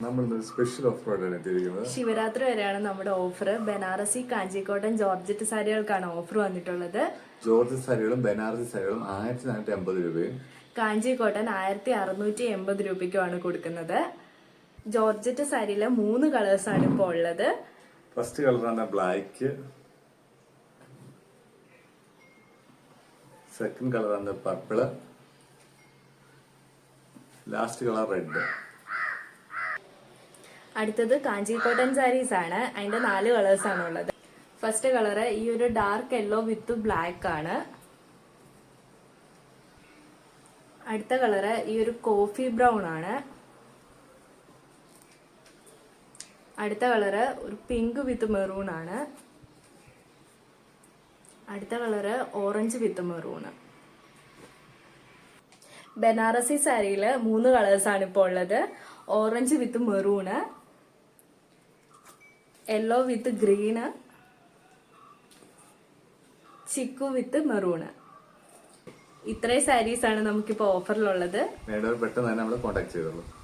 Special ഓഫറാണ് എത്തിയിരിക്കുന്നത്. ശിവരാത്രി വരെയാണ് നമ്മുടെ ഓഫർ. ബനാറസി, കാഞ്ചിക്കോട്ടൻ, ജോർജറ്റ് സാരികൾക്കാണ് ഓഫർ വന്നിട്ടുള്ളത്. ജോർജറ്റ് സാരികളും ബനാറസി സാരികളും 1450 രൂപയും കാഞ്ചിക്കോട്ടൻ 1680 രൂപയ്ക്കുമാണ് കൊടുക്കുന്നത്. ജോർജറ്റ് സാരിയില് 3 കളേഴ്സാണ് ഇപ്പോൾ ഉള്ളത്. ഫസ്റ്റ് കളറാണ് ബ്ലാക്ക്, സെക്കൻഡ് കളറാണ് പർപ്പിള്, ലാസ്റ്റ് കളർ റെഡ്. അടുത്തത് കാഞ്ചിക്കോട്ടൻ സാരീസ് ആണ്. അതിന്റെ 4 കളേഴ്സാണ് ഉള്ളത്. ഫസ്റ്റ് കളറ് ഈ ഒരു ഡാർക്ക് യെല്ലോ വിത്ത് ബ്ലാക്ക് ആണ്. അടുത്ത കളറ് ഈ ഒരു കോഫി ബ്രൗൺ ആണ്. അടുത്ത കളറ് ഒരു പിങ്ക് വിത്ത് മെറൂൺ ആണ്. അടുത്ത colour orange with maroon. Banarasi സാരിയില് 3 കളേഴ്സാണ് ഇപ്പോൾ ഉള്ളത്. Orange with maroon, yellow with green, chikoo with maroon. ഇത്രയും സാരീസ് ആണ് നമുക്കിപ്പോൾ ഓഫറിലുള്ളത്. പെട്ടെന്ന് തന്നെ നമ്മൾ കോൺടാക്ട് ചെയ്തോളൂ.